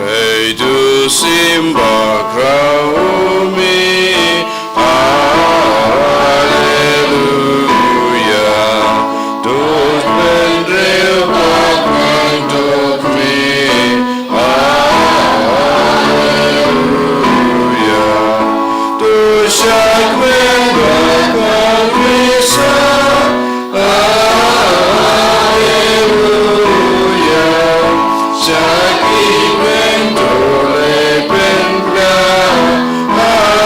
Hey, do Simba crown me, hallelujah. Those men real Bakhuid told me, hallelujah. Those shall men Bakhuid risa, hallelujah. Shaki men dole penga, hallelujah.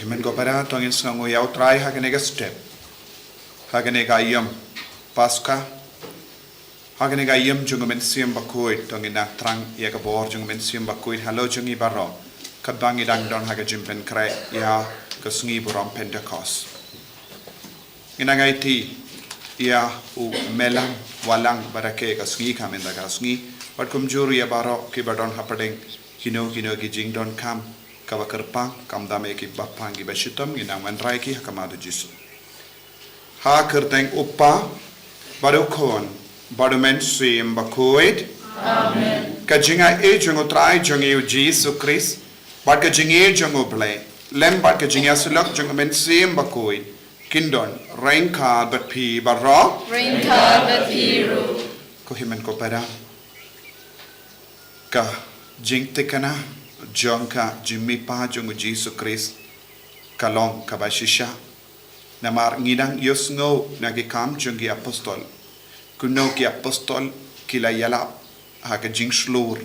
Himen ko para tongin sango yaw try hagenega step. Hagenega yam Paskha. Hagenega yam jungumen siam Bakhuid tongin na trang yaga bor jungumen siam Bakhuid hello jungi baro. Kadbangi dang don haga jimpen kre ya Sngi buram Pentecost. Inangai ti ya u melang walang barake ka Sngi kamenda ka Sngi. But kumjuri ya baro ki badon hapadeng kino ki jingdon kam kawakerpang kam dame ki bapang ki bashitam ginang manrai ki hakamadu jisu. Ha kerteng uppa baru kon baru men sim Bakhuid. Amen. Kajinga e jungo trai jungi u Jesu Christ. Bat kajinga jungo play. Lem bat kajinga sulak jungo men sim Bakhuid. Kindon rain card but pi barro. Rain card but piru. Ko himen ko para. Ka jingtikana jongka jimmi pa jungo Jesu Christ. Kalong kabashisha. Namar ngidang yosngo nagikam jungi apostol. Kuno ki apostol kila yala haka jing slur.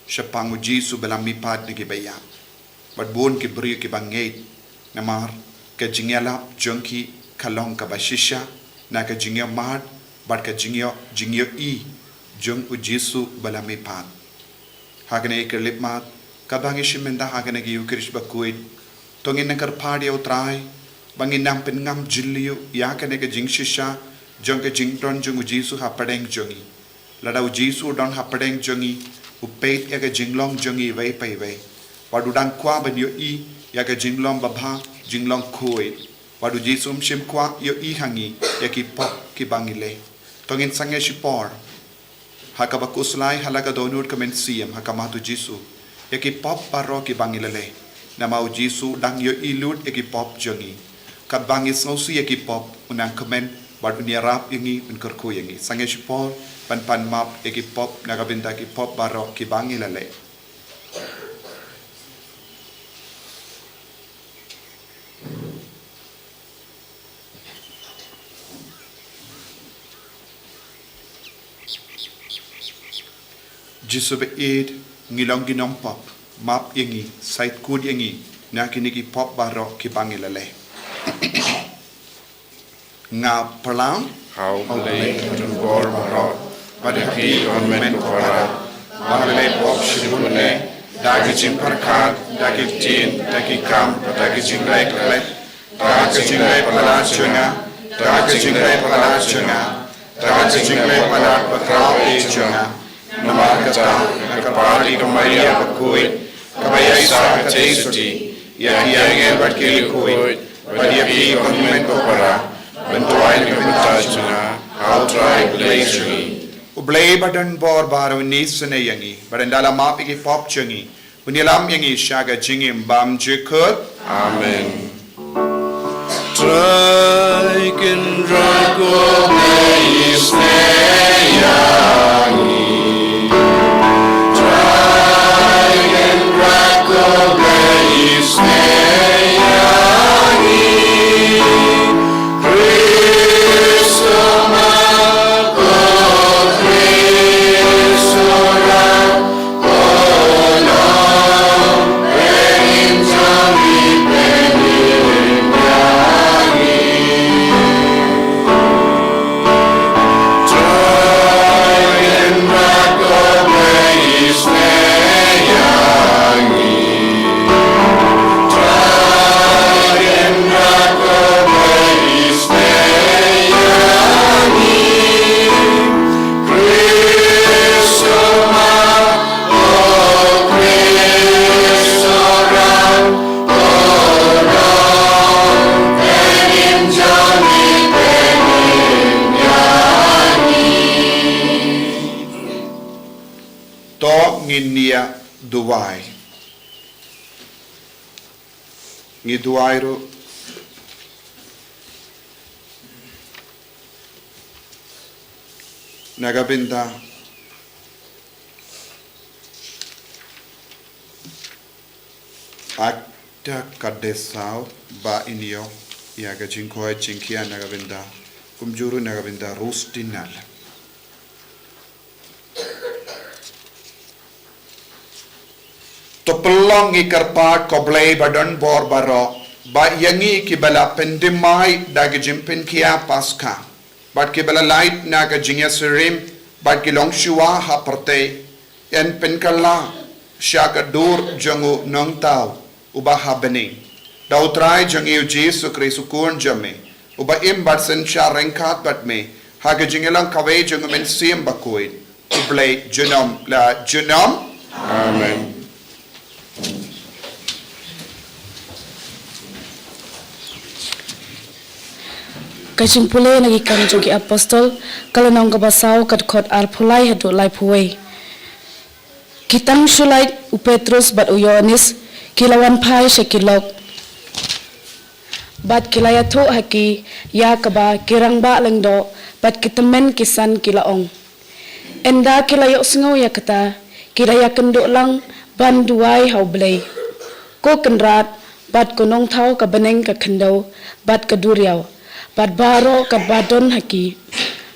Shapangu Jesu belam mipad nigi baya. But bon ki brio ki bangait. Namar ka jingyala junki kalong kabashisha na ka jingyo mad but ka jingyo i jung u Jesu belam mipad. Hagane ikerlip mad kabangi shimenda hagane gi ukrish Bakhuid. Tongin nakar padi au trai. Bangin nang pengam jiliu ya kane ka jing shisha jong ka jington jung u Jesu hapadeng jongi. Lada u Jesu don hapadeng jongi upeit ya ka jinglong jongi vei pai vei. Wadu dang kwa ban yo i ya ka jinglong babha jinglong khuid. Wadu Jesu mshim kwa yo i hangi ya ki pop ki bangile. Tongin sange shipor. Hakabakuslai halaga donur kamen siem hakamatu Jesu. Ya ki pop paro ki bangilele. Namau Jesu dang yo i lut ya ki pop jongi. Kat bangis ngosi ya ki pop unang kamen wadu nierap yangi unkerku yangi. Sange shipor pan map ya ki pop nagabinda ki pop baro ki bangilele. Jesu be id ngilong ginom pop map yangi site kud yangi na kiniki pop baro ki bangilele. Nga perlam How play to bor marot, but a pea on men para. Mahle pop shibune, dagijin parkat, dagijin, dagikam, dagijin like let, dagijin like palachunga, dagijin like palachunga, dagijin like palat patrao echunga. Namakata, nakapari kamaya Bakhuid, kabaya sa katesuti, yakiyang but kilikuid, but yapi on men para. Bentuai ni bentajuna, how try blazing, Ublay badan bor baru ni sene yangi. Badan dalam map iki pop jengi. Unilam yangi syaga jingim bam jekut. Amen. Traiken rago meis neyangi. Traiken rago meis neyangi. Kristo mako Kristo ram olong peninjami peninyangi. Tragen rago meis neyangi. Tragen rago meis neyangi. Kristo mako Kristo ram olong peninjami peninyangi. To nginia duwai. Ngi duwai ru nagabinda akta kadesau ba inyo yaga jingkoi jingkia nagabinda kumjuru nagabinda rustinal. To pelong ikarpat koblay badan bor baro ba yangi kibala pendimai daga jimpin kia Paskha bat kibala light naga jingya sirim bat kilong shua haperte en penkala syaka dur jangu nongtau uba habeni dautrai jangi Jesu Kristus kun jame uba im bat sen sha rengkat bat me haga jingelang kawe jangu men sim Bakhuid ublay junom la junom. Amen. Kajing pulai lagi kami jogi apostol kalau nong kabasau kat kot arpulai hadu lai puai. Kitang sulai Petrus bat Yohanes kilawan pai sekilok. Bat kilayatu haki ya kaba kirang ba lengdo bat kitemen kisan kilaong. Enda kilayok sengau ya kata kilaya kenduk lang ban duai hau belai. Ko kenrat bat kunong tau kabeneng ka kendau bat keduriau. Bat baro kat badon haki.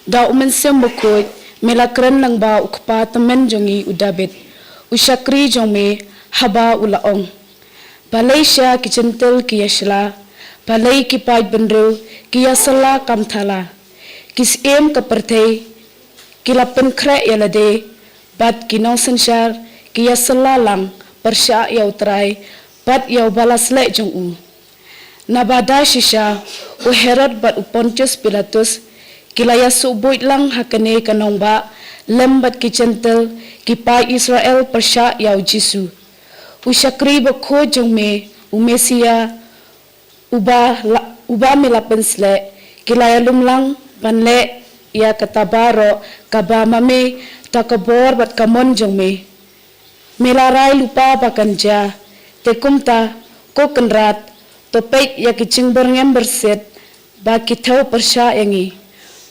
Da umensem Bakhuid melakren nang ba ukpa temen jongi udabit. Usyakri jongme haba ulaong. Balai sya kicentel kiyasla. Balai kipai benru kiyasala kamthala. Kisem kepertei kilapen krek yalade. Bat kinong sensyar kiyasala lang persya yau terai. Bat yau balas lek jongu. Nabada shisha Herod bat Pontius Pilatus kilaya subuit lang hakane kanong ba lembat kicentel kipai Israel persya yau Jisu usyakri bakho jongme umesia uba melapen sle kilaya lumlang panle ya katabaro kaba mame takabor bat kamon jongme melarai lupa bakanja tekumta ko kenrat topek ya kicing berngem berset ba kitau persya yangi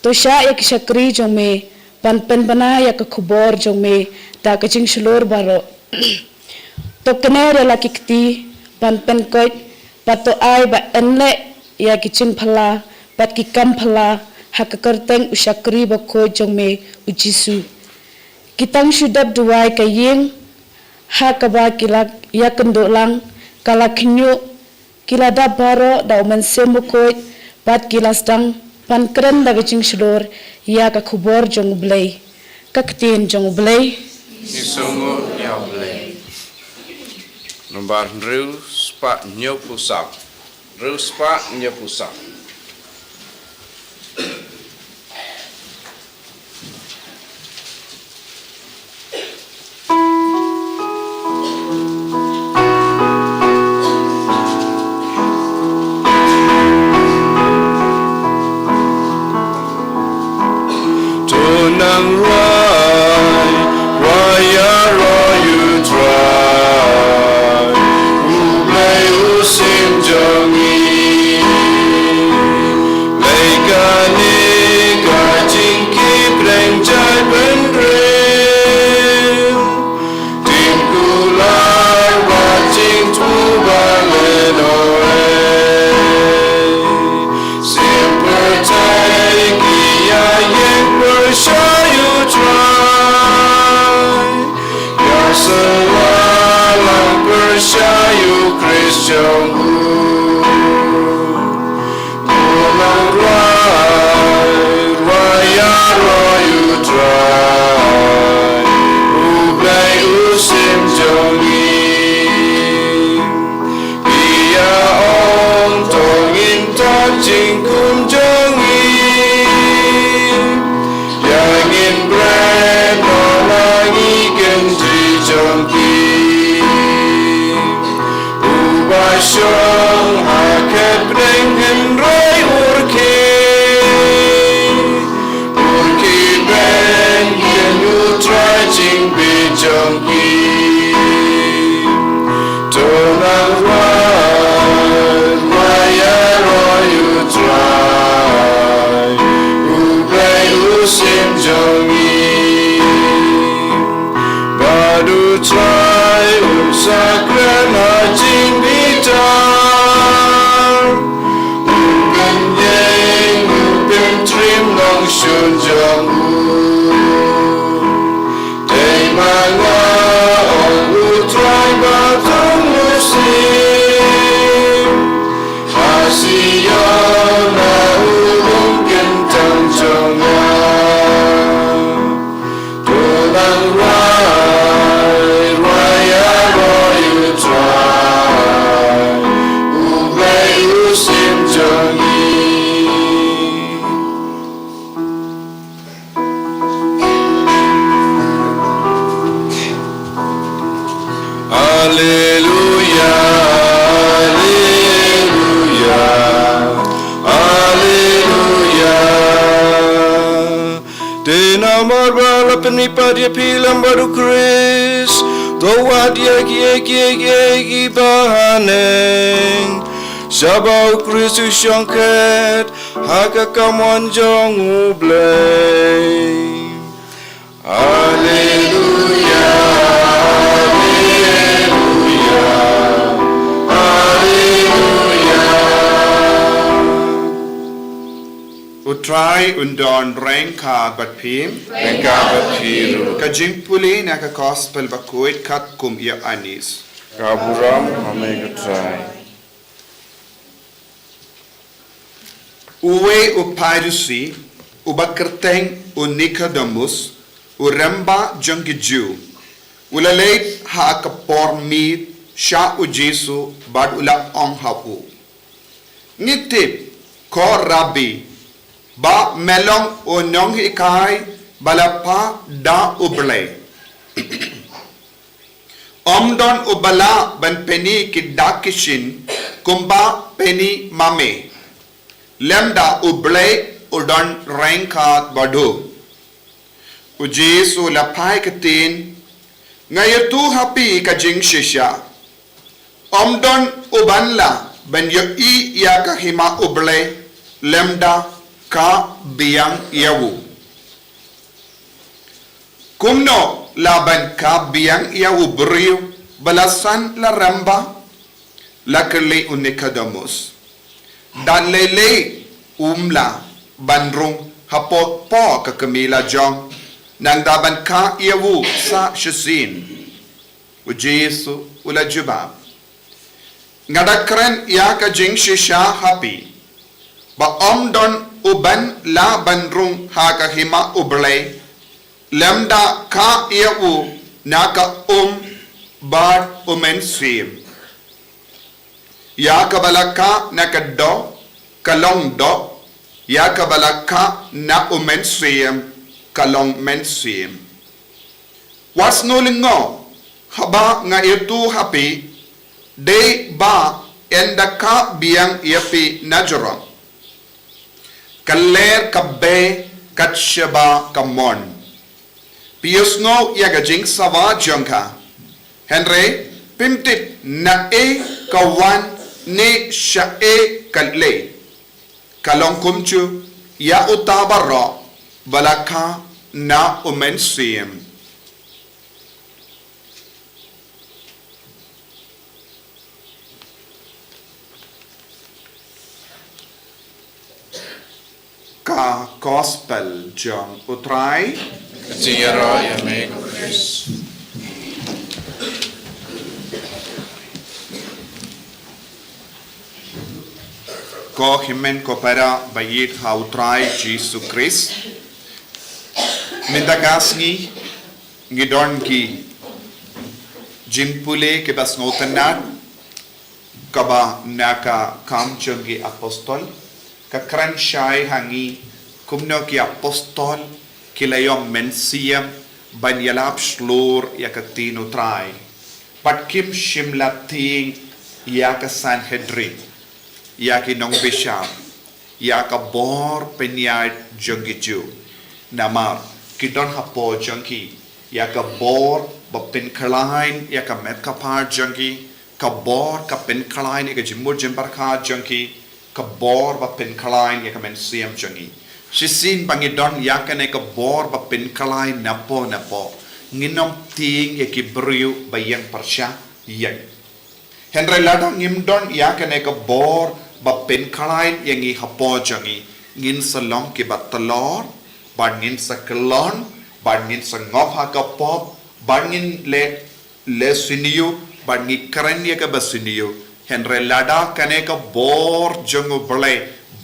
to sya ya kisyakri jongme pan pen bana ya kekubor jongme da kicing shulur baro to kenere la kikti pan pen koit pato ai ba enle ya kicing phala pat kikam phala hakakerteng usyakri bakho jongme ujisu kitang syudap duai kayeng hakaba kilak ya kendolang kala kinyu kila da baro da umensem Bakhuid pat kilas dang pan kren da gicing shulur ya ka khubor jong blay kaktin jong blay Nisungo yauble. Nombar riu spa nyopusak. Riu spa nyopusak. Nang ra trong u Mulang rai ya roi u trai u blai u sim trong i Ia ong tong in ta ching kum trong i Yang in bread no lang i ken tri trong ki U ba shong ha ket breng in roi urki breng ken u try ching bi trong ki Tonang Raya roi u try U blai u sim trong i Badu try u sakren ha jing bitar U ben yeng u ben trim Nongstoin trong u Day manga ong u try ba thong u sim Hasiyo na u lung ken tang trong ya Tulang raya roi u try U blai u sim trong i Alleluia, Alleluia, Alleluia. Dena marbala penipadia pilam baru Chris, doa yegi bahaneng. Sabau Kristus syangket, haka kamon jong ublay. Alleluia, Alleluia, Alleluia. Utrai undon rengka bat pim. Rengka bathiru, Kajing puli na ka gospel Bakhuid kat kum ia anis. kaburam hame gutrai. Uwe upaidusi, ubakerteng unikadomus, uremba jangiju. Ulaleit ha kapor mit, sya ujesu bad ula ong hapu. Ngitip, ko rabi, ba melong unong hikai, balapa da ublay. Omdon ubala ban peni kidakishin, kumba peni mame. Lemda ublay udon rengkat badu. Ujesu lapai ketin, ngayatu hapi kajing shisha. Omdon ubanla ban yo i ya kahima ublay, lemda ka biyang yawu. Kumno laban ka biyang yawu beriu, balasan la ramba, la kele unikadamus. Dan lele umla bandrung hapot po kakamila jong nang daban ka iawu sa shasin ujesu ula jubab ngadakren ya ka jing shisha hapi ba omdon uban la bandrung ha ka hima ublay lemda ka iawu naka bad umen sim ya kabalaka na kaddo kalong do ya kabalaka na umen siyem kalong men siyem was nulingo haba nga itu hapi de ba endaka biyang yapi najro kaler kabbe katshaba kamon piyusno yagajing sawa jongka henry pimtit na kawan ni syae kalle kalong kumchu ya utabaro balaka na umen siyem ka gospel jong utrai Jingtyrwa hame Chris. ko himen ko para bayit hautrai Jesus Christ mindagas ngidon ki jimpule ke bas ngotanat kaba naka kam chongi apostol ka kranshai hangi kumno ki apostol kilayom mensiam banyalap slur ya ka tino trai patkim shimlating ya ka Sanhedrin ya ki nong bisham ya ka bor penyat jongi ju namar kidon hapo jongi ya ka bor bapin kalain ya ka met ka par jongi ka bor ka pen kalain ya ka jimur jimbar ka jongi ka bor bapin kalain ya ka men siam jongi sisin bangidon ya ka ne ka bor bapin kalain napo nginom ting ya ki briu bayang parsha yang Henry ladang ngimdon ya ka ne ka bor bapin kalain yang i hapo jongi ngin salong ki batalor bangin sa kelon bangin sa ngop ha ka pop bangin le siniyo bangi karen ya ka basiniyo Henry lada kane ka bor jongo bole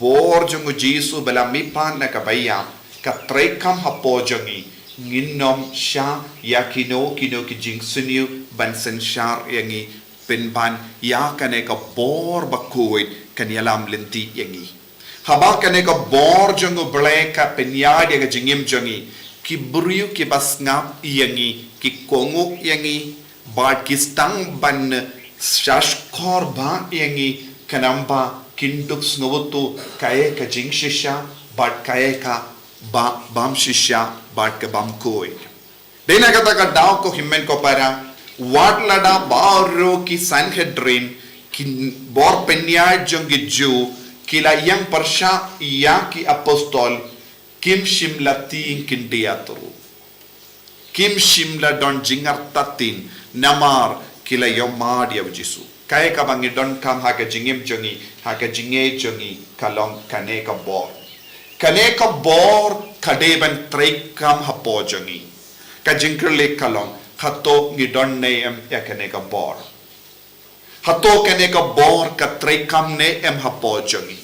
bor jongo jisu bela mipan na ka bayam ka trekam hapo jongi nginom sha ya kino ki jing siniyo bansen shar yangi pinban ya kane ka bor Bakhuid kanyalam linti yangi haba kane ka bor jongo bole ka penyad ya ka jingim jongi ki buriu ki basngap yangi ki konguk yangi bad ki stang ban shashkor ba yangi kanamba kintup sngotu kae ka jing shisha bad kae ka bam shisha bad ka bam koi dena kata ka daw ko himmen ko para wat lada baro ki Sanhedrin ki bor penyad jongi ju kila yang persya ya ki apostol kim shimlati kin diatru kim shimla don jingar tatin namar kila yomad ya jisu kaya ka bangi don kam ha ka jingim jongi ha ka jinge jongi kalong kane ka bor kadeban trek kam hapo jongi ka jingkerle kalong hato ngidon neem ya kane ka bor hato kane ka bor ka trek kam ne em hapo jongi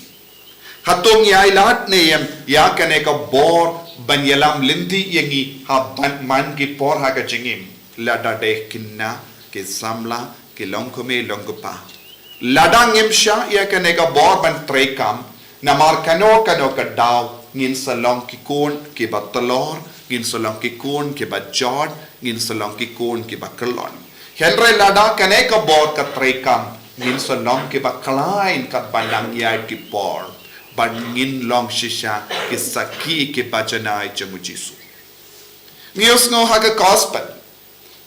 hato ngailat neem ya kane ka bor banyalam linti yangi ha ban man ki por ha ka jingim lada de kinna ke samla ke longkome longpa ladang imsha ya kane ka bor ban trekam namar kano ka daw ngin salong ki kun ki batalor ngin salong ki kun ki bajod ngin salong ki kun ki bakalon henry lada kane ka bor ka trekam ngin salong ki bakalain ka bandang ya ki por ban ngin long shisha ki saki ki bajanai jamu jisu ngiyos ngo ha ka gospel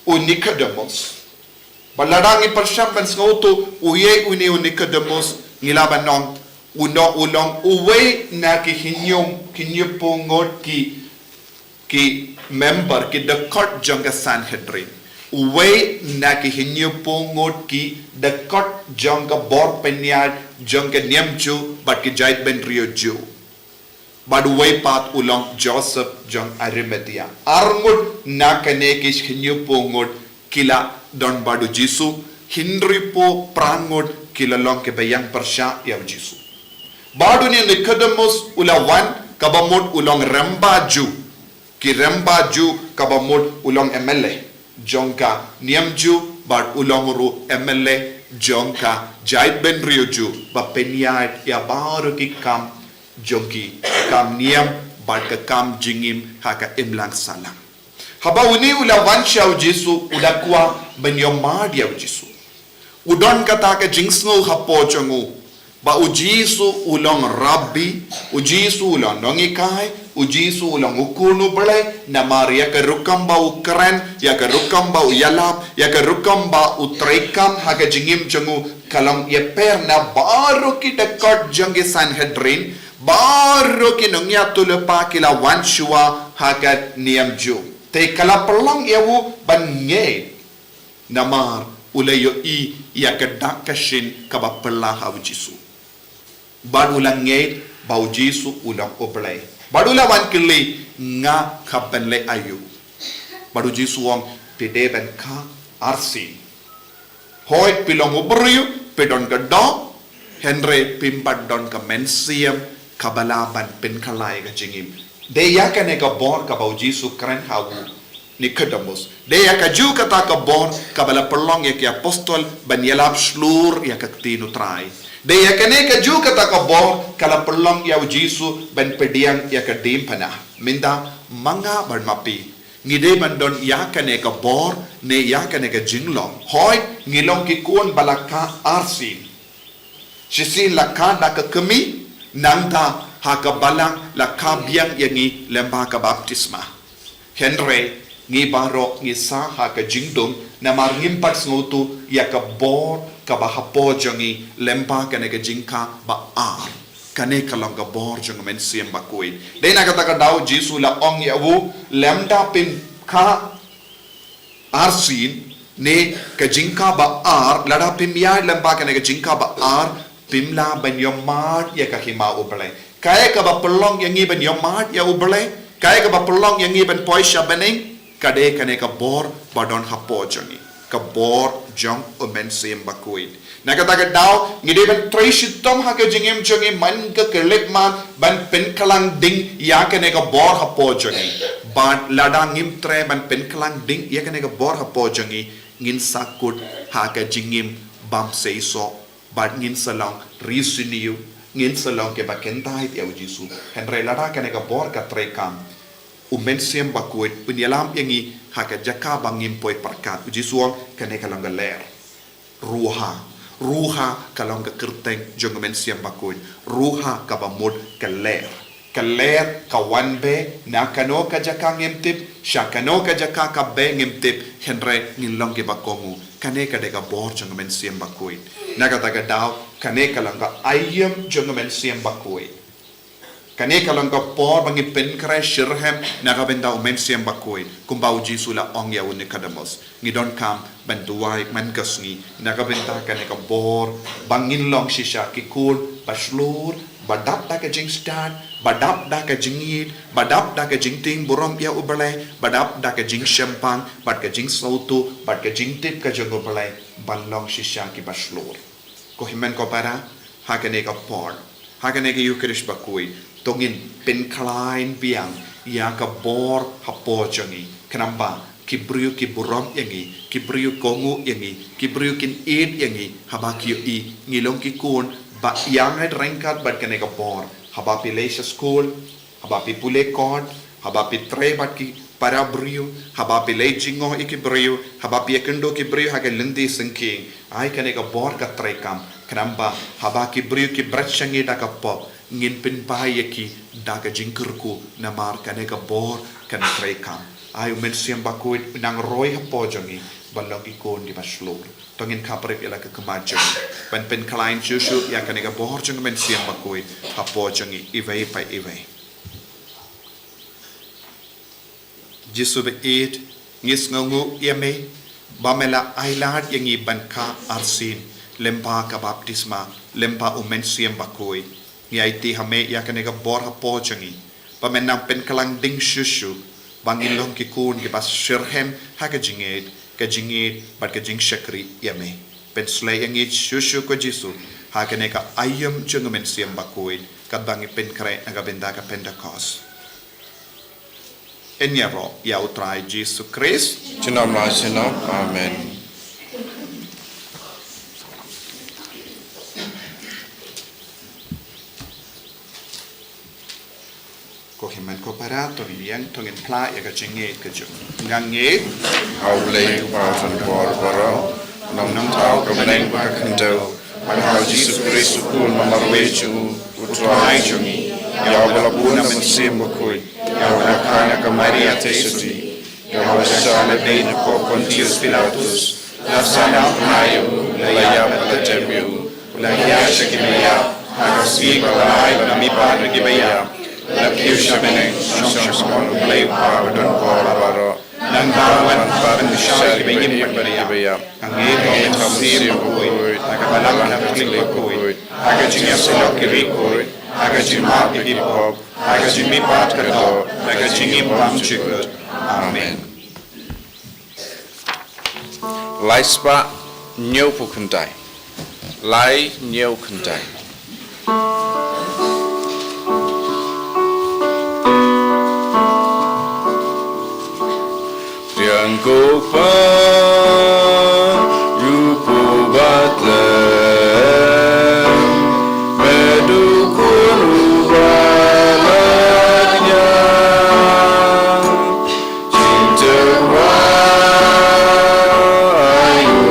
Nicodemus baladang ipersyam ban ngoto uye uni Nicodemus ngilaban nong ulong uwe na ki hinyupungot ki member ki dekot jangga Sanhedrin uwe na ki hinyupungot ki dekot jangga bor penyad jangga niamju bat ki jait ben rio ju bad uwe pat ulong Joseph jang Arimathea arngut na kane ki hinyupungot kila don badu jisu hindripo prangot kila long ke bayang persya ya jisu badu ni Nicodemus ulawan kabamut ulong rembaju ki rembaju kabamut ulong MLA jongka niamju bad ulong ru MLA jongka jait ben rioju ba penyat ya baru ki kam jongki kam niam bad ka kam jingim haka imlang salam haba uni ulawan siya jisu ulakwa banyomad ya jisu udon kata ka jingsno hapo chongu ba ujisu ulong rabbi ujisu ulong nongikai ujisu ulong ukunu bale namari ya ka rukamba ukran ya ka rukamba uyalap ya ka rukamba utrekam haga jingim chongu kalam ya per na baru ki dekot jangi Sanhedrin baru ki nongya tulepa kila wanshua haga niamju te kala perlang yawu banye namar ulayo i ya kedak kashin kaba pelah hawu jisu badu langai bau jisu ulang oblay badu lawan kili nga kapen le ayu badu jisu wong pede ben ka arsi hoy pilong obriu pedon gadong Henry pimpat don ka mensiam kabalaban penkalai ka jingim. Deya ka ne ka bor ka bau Jisu kren hawu Nicodemus. Deya ka ju ka ta ka bor kabala perlong ya ki apostol ban yalap slur ya ka tinu trai. Deya ka ne ka ju ka ta ka bor kala perlong ya Jisu ban pediang ya ka dim panah. Minda manga ban mapi. Ngide bandon ya ka ne ka bor ne ya ka ne ka jinglong. Hoy ngilong ki kuon balaka arsin. Sisin lakka da ka kemi nangta haka balang lakka biang yangi lemba ka baptisma. Henry ngi baro ngi sa haka jingdum na mar ngimpat ngutu ya ka bor ka bahapo jangi lemba ka ne ka jingka ba ar. Kane kalong ka bor jang men siem Bakhuid. Dei na kata ka daw Jisu la ong ya wu lemda pin ka arsin ne ka jingka ba ar lada pim ya lemba ka ne ka jingka ba ar pimla ban yomad ya ka hima ubale. Kaya ka ba pelong yang ban yomad ya ubale. Kaya ka ba pelong yang ban poisha bening kade ka ne ka bor badon hapo jangi. Ka bor jang umen siem Bakhuid. Nakataga daw ngide ban tresitom ha ka jingem jangi man ka kelek man ban penkalang ding ya ka ne ka bor hapo jangi. Ban lada ngim tre ban penkalang ding ya ka ne ka bor hapo jangi ngin sakut ha ka jingim bam seiso bad ngin salong risiniu ngin salong ke bakentahit ya Jisu Henry lada ka ne ka bor ka tre kam umen siem Bakhuid punyalam yangi ha ka jaka bangim poi parkat Jisu ka ne ka lang ler ruha kalong ka kerteng jong men siem Bakhuid ruha ka bamod ka ler ka wanbe na kano ka jaka ngimtip sya kano ka jaka ka be ngimtip Henry ngilong ke bakongu kane ka de ka bor jong men siem Bakhuid nakataga daw kane ka lang ka ayam jong men siem Bakhuid kane ka lang ka por bangi pen kre shirhem nakabenda men siem Bakhuid kumbau Jisu la ong ya Nicodemus ngidon kam banduai man kasngi nakabenta kane ka bor bangin long shisha kikul baslur badap da ka jing stad badap da ka jingid badap da ka jingting burom ya ubale badap da ka jing champagne bad ka jing sautu bad ka jing tip ka jong ubale balong shisha ki baslur ko himen ko para hakane ka por hakane ka Eucharist Bakhuid tongin pen klein biang ya ka bor hapo jangi kanamba kibriu ki burom yangi kibriu kongu yangi kibriu kin id yangi habaki i ngilong ki kun ba yang ay rengkat bad kane ka bor habapi leisure school habapi pule kod habapi tre bad ki para brio habapi lejingo ikibrio habapi ekendo ki brio haga lendi sengking ai kane ka bor ka tre kam kanamba habaki brio ki brachangi da ka po ngin pin bahaya ki da ka jingkerku namar kane ka bor kan tre kam ai men siem Bakhuid nang roy hapo jangi balong ikon di baslur tongin kaprip ila ke kemajang ban pen klein susu ya kane ka bor jang men siem Bakhuid hapo jangi iwei pa iwei Jisu be it ngis ngongu yame bamela ailat yangi ban ka arsin lempa ka baptisma lempa umen siem Bakhuid ngiaiti hame ya kane ka bor hapo jangi pamenang pen klang ding susu bangilong ki kun ki bas shirhem ha ka jinged bad ka jing shakri yame pen slay yang ich shushu ko Jisu ha ka ne ka ayam jung men siem Bakhuid ka bangi pen kre aga benda ka Pentecost enyaro ya utrai Jisu Christ Chinom la chinom amen ko himan ko para to yang tongin pla ya ka jinged ka jung ngange au le pa ton bor boro nong tau ka beneng ba kendo man ha Jesus Christ ku mamarwe chu utrai chungi ya bala buna men siem Bakhuid ya bala kana ka Maria tesuti ya bala sala de ko Pontius Pilatus la sana nayo la ya bala temyu la ya shakimia ha si balai na mi pa de gibaya la kiusha beneng shong shong play pa don bor boro nang bawan parin syari bingin berbaya angin kamsi Bakhuid akabalang na klik Bakhuid aga jinga silok kirikoi aga jima ikipop aga jimi pat kato aga jingi pam chikut amen Laispa nyopu kuntai Lai nhiều khẩn trái Riêng cô phá Yu cô bát lem Mẹ đu cô nu ba lạc nhang jingtyrwa ayu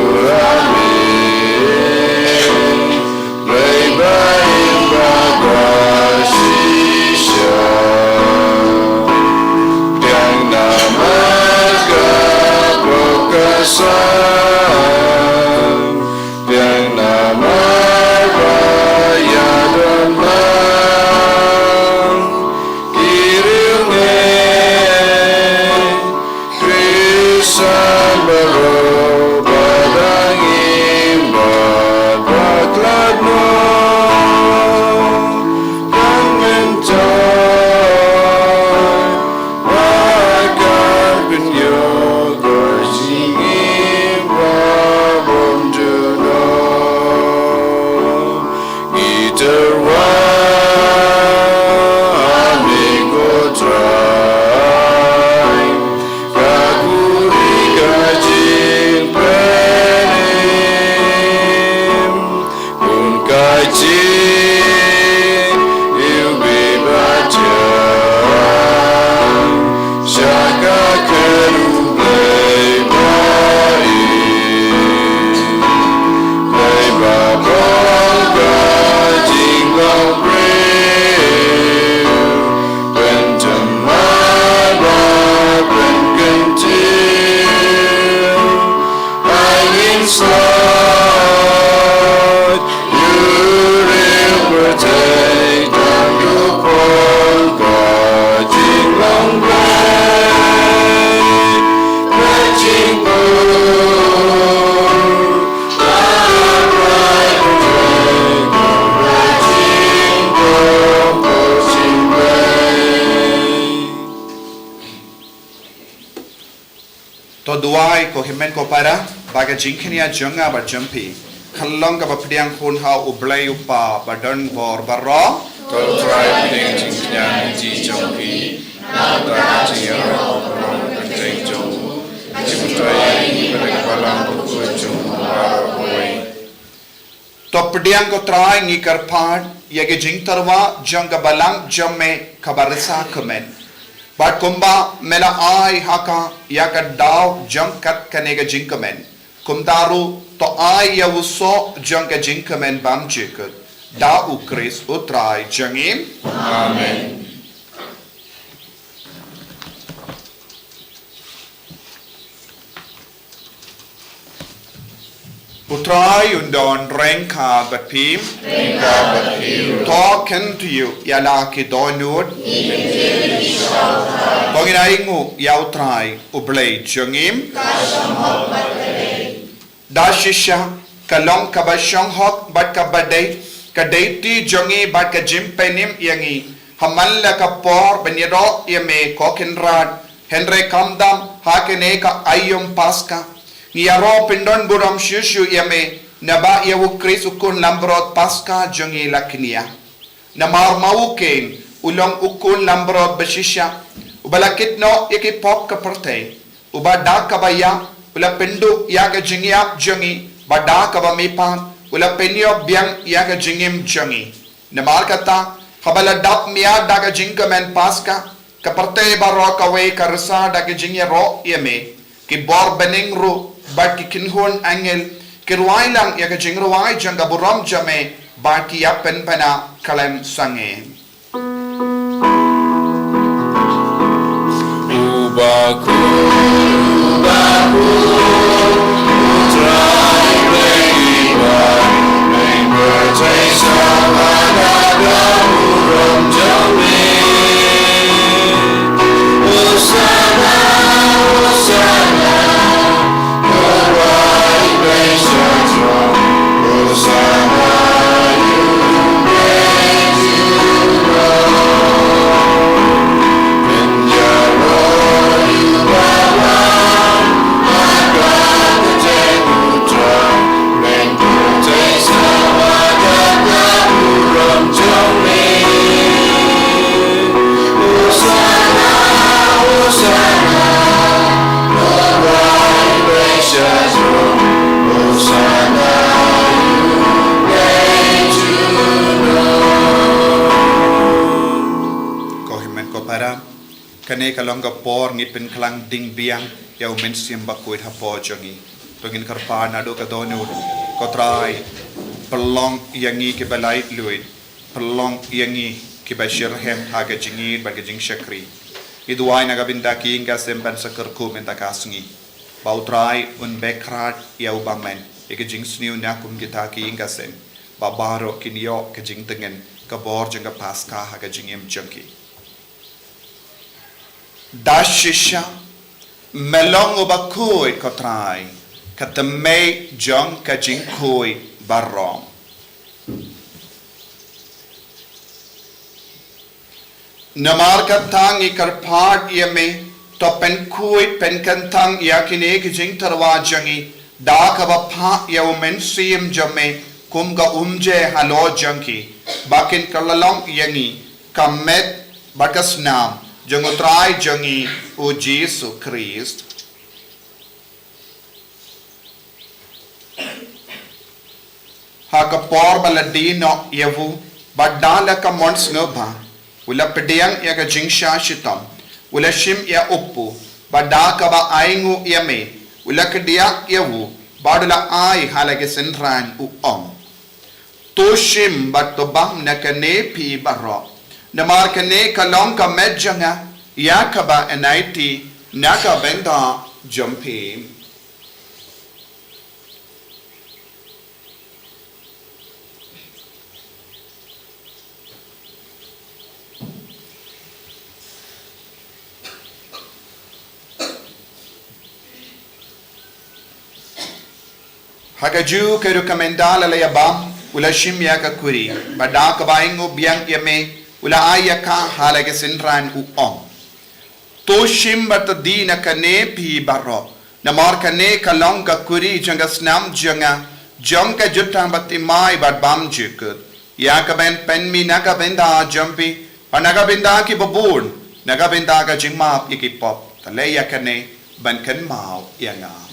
Duai ko himen ko para baga jingkenia jonga ba jumpi khalong ka ba pdiang khun ha ublai upa ba don bor barro to try ping jingkenya ji jongpi na ta ji ro ko jing jong ji try ni ba ka lang ko jong ba koi to pdiang ko try ngi kar phat yage jingtyrwa jonga balang jomme kabarsa komen But kumba mela ai haka yaka daw jangkat kanega jinkamen. Kumdaru to ai ya uso jangka jinkamen bam jikut. Da ukris utrai jangim. Amen. Utrai undon renka batpim. Renka batpim. Talking to you yala ki donut. Bongin aingu yautrai ublay jangim. Dashisha kalong kabashong hok bat kabadai kadaiti jangi bat ka jimpenim yangi hamalla ka por beniro yame kokinrad henry kamdam hakene ka ayum paska Niaro pindon buram shushu yame naba yawu kris ukun lambrot paska jangi laknia namar mauken ulong ukun lambrot bashisha ubalakit no yaki pop ka parte ubada kabaya ula pindu yaga jingiap jangi bada kaba mipan ula penyo biang yaga jingim jangi namar kata habala dap mia daga jingkamen paska kaparte baro kawe karsa daga jingya ro yame ki bor bening ru bat ki kinhon angel ki ruailang yaga jingruai janga buram jame bat ki yapen pana kalem sange Wow. kane kalong ka por ngipin klang ding biang yau mensiam Bakhuid hapo jongi tongin karpa nado ka donu ko try pelong yangi ke balai luid pelong yangi ke bashirhem haga jingi baga jing shakri iduai naga bindaki inga semban sakerku mentaka Sngi bau try un bekrat yau bamen ike jing sniu nakum gitaki inga sem babaro kinyo ke jing tengen ka bor janga Paskha haga jingim junki dashisha melong Bakhuid ko try katamay jong ka jing koi barong namar katang ikarpad yame to pen kui pen kantang yakine ki jingtyrwa jangi da ka ba Phah yaw men sim jame kum ga umje halo janki bakin kalalong yangi kamet bakas nam jangutrai jangi o Jesus Christ hakapor baladino yavu badala ka mons ngba ula pedang ya ka jingsha shitam ula shim ya uppu badaka ba aingu yame ula kedia yavu badula ai halage senran u to shim batobam nakane pi baro namar kane kalong ka medjanga yakaba enaiti naka benda jumpi Hagaju ke rekomendala la yabam ula shimya ka kuri badak baingo biang yame ula ayaka halage sinran u to shim bat dina kane pi barro namar kane kalong ka kuri janga snam janga jongka jutang bati mai bat bam jikut ya ka ben pen mi naga benda jumpi panaga benda ki babun naga benda ka jingma ikipop tale ya kane ban kan mau yanga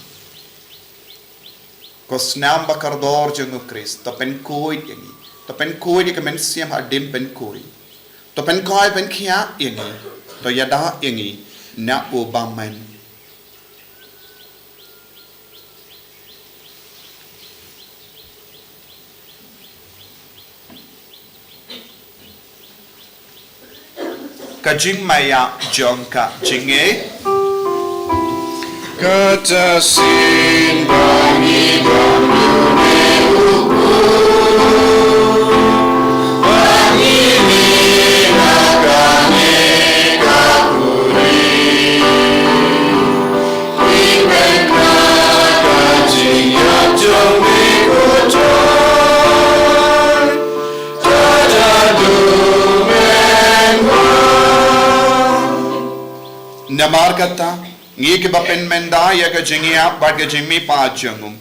ko snam bakardor jengu Christ to pen koi yangi to pen koi ni kemen siam hadim pen koi to pen koi pen kia yangi to yada yangi na obaman kajing maya jongka jinge Kata sin bangi bamune uku bangi nakane kakuri iben nakajing yajong mikotoy tadadu menwa namar kata ngi ke bapen menda ya ka jingia bad ga jimmi pa jangum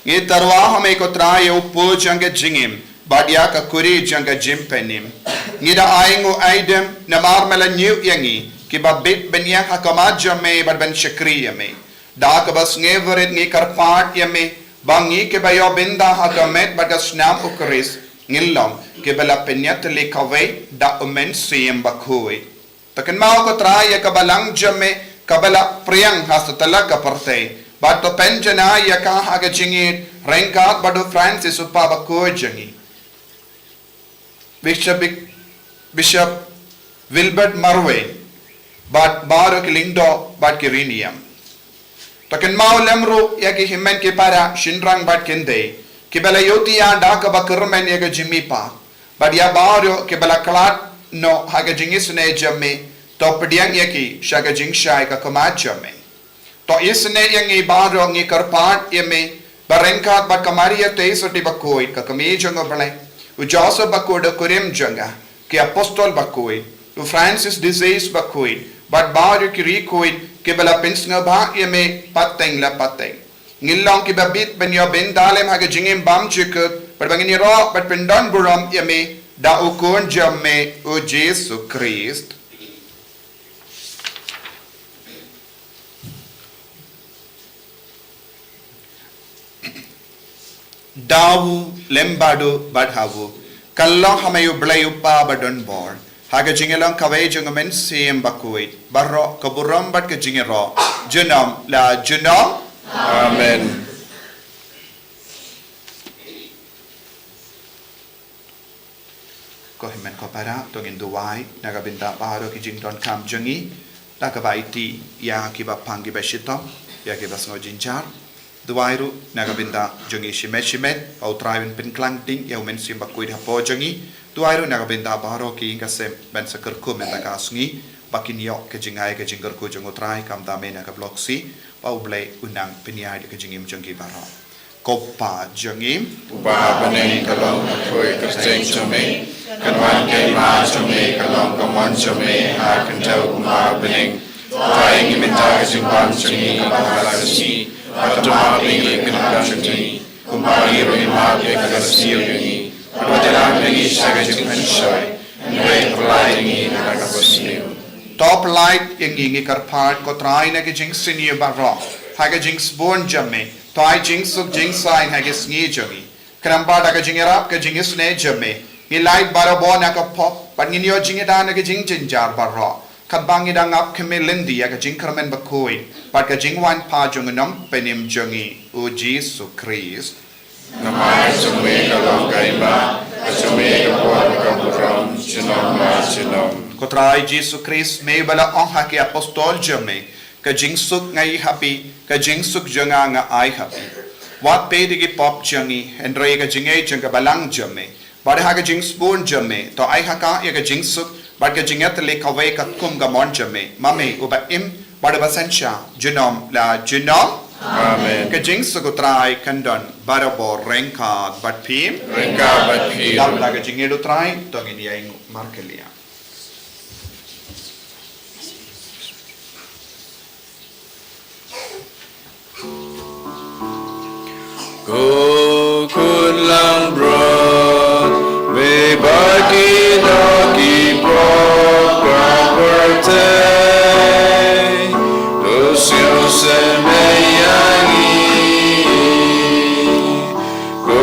ngi tarwa hame ko traye upo janga jingim bad ya ka kuri janga jimpenim ngi da aingo aidem namar mela new yangi ki babit benya ha kama jame bad ben shakri yame da ka bas ngeveret ngi karpat yame bangi ke bayo benda ha kamet bad ga snam ukris ngilong ke bela penyat le kawai da umen siem Bakhuid takan mau ko traye ka balang jame kabala priyang hastatala ka parte bato penjana yaka haga jingit rengkat bado Francis upa Bakhuid jangi Bishop Wilbert Marwe bat baro kilindo bat kiriniam taken mau lemru yaki himen ke para shinrang bat kende kibala yotia daka bakurmen yaga jimipa badia baro kibala klat no haga jingisne jamme to pediang yaki shaga jingshai ka kamachame to isne yangi baro ngi karpat yame barengkat ba kamaria teisoti Bakhuid ka kamejang oble u Joseph Bakhuid kurim janga ki apostol Bakhuid u Francis disease Bakhuid but baro ki rikuid ke bala pinsnga ba yame pateng la pateng ngilong ki babit ben yo ben dalem haga jingim bam chikut but bangini ro but pendon buram yame da ukon jamme u Jesus Christ dawu lembado badhavu kallo hamayu blayu pa badon bor Haga jingelang kawai jungamen sim Bakhuid. Barro kaburam bat ke jingero. Junam la junam. Amen. Ko himen ko para tongin duwai nagabinta paharo ki jington kam jungi. Nagabaiti ya kiba pangi beshitom. Ya kiba sngo jinjar. Duwai ru nagabinta jungi shimet au trawen pinklang ting ya umen sim Bakhuid hapo jungi. Duwai ru nagabinta paharo ki kasem ben sakerku men nagasungi. Bakin yok ke jingai ke jingger ku jungo trai kam dame nagabloksi. Pau blay unang pinyai ke jingim jungi baro. Kopa jungim Upa Baneng Kalong Bakhuid Kerjeng Jome, Kanwan Kaima Jome, Kalong Kamwan Jome, Hakentau Umpa Baneng, Taïew Minta Jingwan Jungi, Kabalagasi, Patuma Bingi Kinam Jungi, Kumpari Ruima Bekagasio Jungi, Padela Bingi Shagajik Penshoy, and Great Lighting Nagabosniu. top light yang ingi karpart ko trai na ke jing senior baro. Haga jing born jame. Toy jing suk jing sign haga sngi jungi. Kramba daga jing erap ke jing isne jame. I light baro bon ka pop. But ngin yo jing edan ke jing jinjar baro. Kadbang idang up keme lindi ya ke jing kermen Bakhuid. But ke jing wan pa junganam penim jungi. Uji su Christ. Namai Jome Kalong Kaima, Jome Kapor Kapuram, Chinom Ma Chinom. Kotrai Jesus Christ may bala ong haki apostol jame ka jingsuk ngai happy ka jingsuk janga nga ai happy wat pe digi pop jangi andre ka jingai janga balang jame bad ha ka jingsbon jame to ai haka ya ka jingsuk bad ka jingat le kawai ka kum ga mon jame mame uba im bad basancha junom la junom Amen. ka jingsuk utrai kandon barabo renka bat pim Renka Batpir. dam la ka jingai utrai to ngin yang markelia. Go kun lang broad, we bagi dogi property. Lucio se me yangi. Go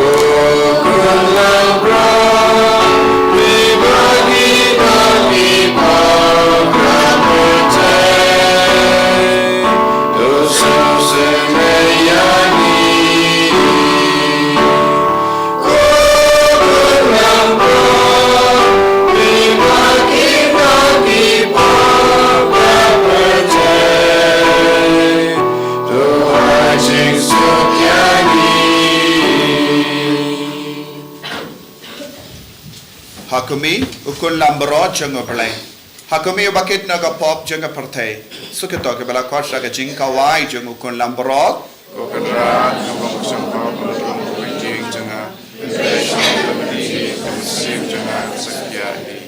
kun lang broad, we bagi dogi property. Lucio se me yangi. Hakumi ukun lambro janga play. Hakumi bakit naga pop janga partay. Suketo ke bala kwasha ka jingka wai janga ukun lambro. Kokadra, Nongkong Sampao, Nongkong Kuijing Janga, International Committee, Kamusim Janga, Sakyahi.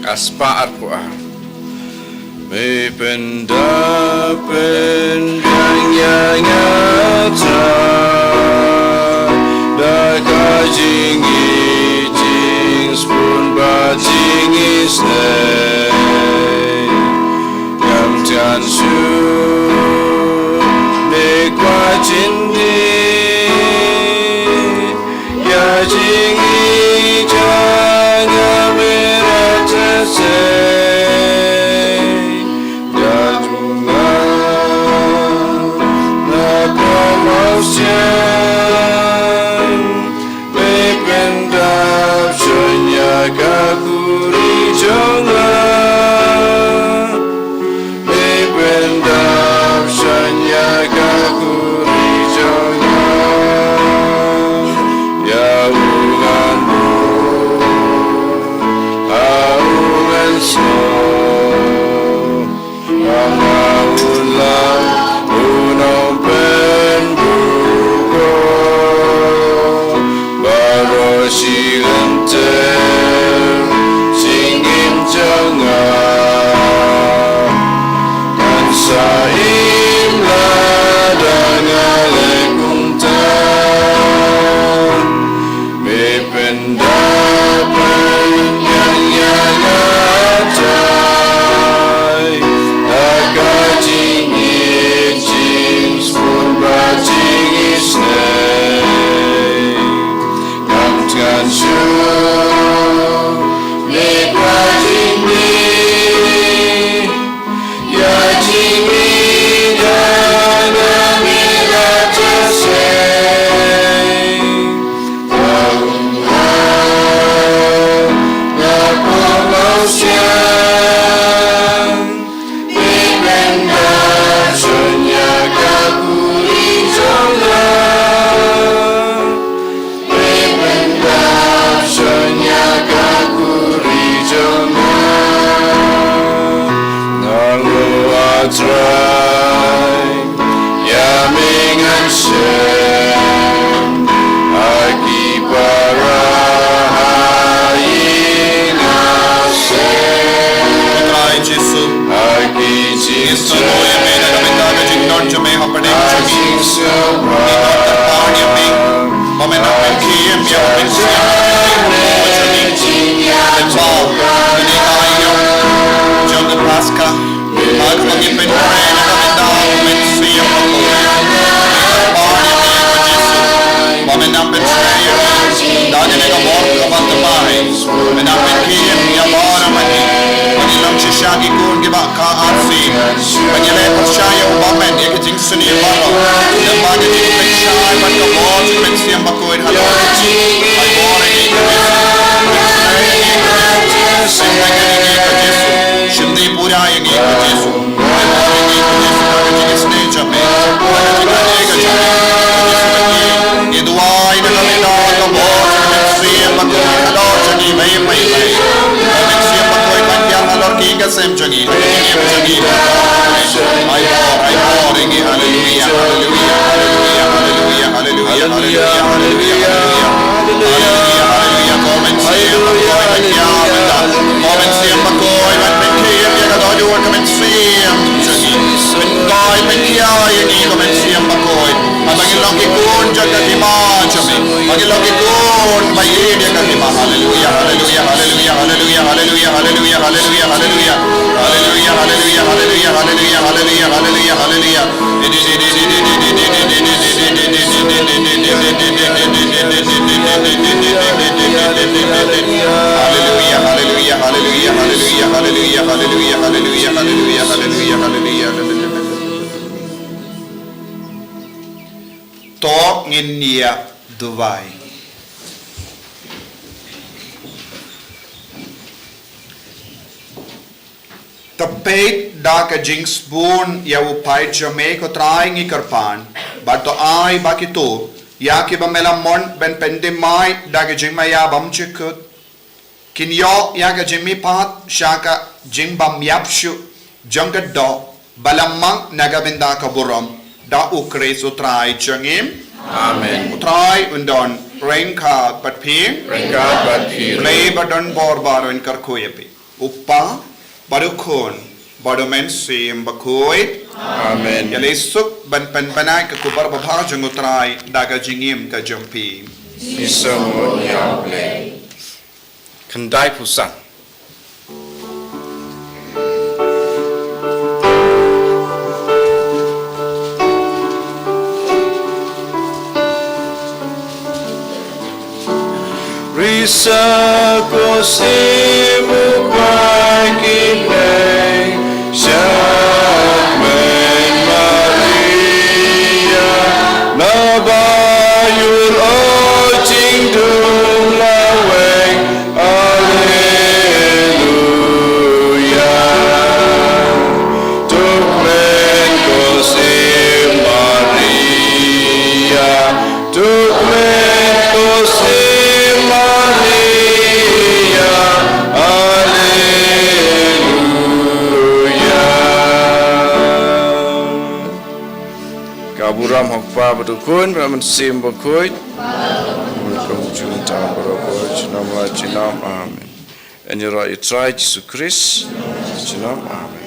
Aspa Arpua. ไม่เป็นดาเป็นยังเธอได้ก็จริงจริงสปุนบาจริงสเนยำจันชูเด็กว่าจริงดีอย่าจริงจังไม่รักเธอPaskha, Mawkhlam in pen pray na kami men siya Bakhuid, men pen pray, dahil na kamor kapat bahay, men pen kiyem ya bara mani, manilang siya gikun giba HRRC, manilay pa siya yung bamen ikiting suni baro, na bagay pen siya man kamor men siya Bakhuid halo, ay bore Sngi पूरा ये नी कजेसु ये नी कजेसु का जिसने जमे ये दुआ इन कमिला का बहुत से मकोई हलो जगी भाई भाई मैं से मकोई बन गया हलो की कसम जगी जगी आई और इंगे hallelujah hallelujah hallelujah hallelujah hallelujah hallelujah hallelujah comment से मकोई बन गया कमेंट से मकोई बन Dojo kami siyam jagi, mengai menkiai ni kami siyam bakoi. Bagi lagi kun jaga lima jami, bagi lagi kun bayi dia kan lima. Haleluya, haleluya, haleluya, haleluya, haleluya, haleluya, haleluya, haleluya, haleluya, haleluya, haleluya, haleluya, haleluya, haleluya, haleluya. Haleluya, haleluya, haleluya, haleluya, haleluya, haleluya. Hallelujah, hallelujah, hallelujah, hallelujah, hallelujah. To ngin nia duwai. Tapet da ka jinx bun ya upai jame ko trying ikarpan, but to ai bakito ya ki ba melamon ben pendemai da ka jingmaya bam chikut. Kinyo ya ka jimmi pat shaka jimbam yapshu jangad do balamang nagabinda kaburam da ukre sutrai jangim Amen. Utrai undon rainka patpi Play badon borbaron karkoyapi uppa barukon Bodomen sim Bakhuid. Amen. Yale suk ban panai ke kubar babha jengutrai daga jingim ke jompi. Isamon Yahweh. Kendai pusat. Risa kosimu pagi day, Syakmen Maria, Nabayul ojing dum laweng, Alleluia. Tukmen kosim Maria, Tukmen kosim Maria, Alleluia. Kaburam hokpa betukun beraman sim Bakhuid. Welcome to the town berapa jinam amen. Enjera itrai Yesus Kristus jinam amen.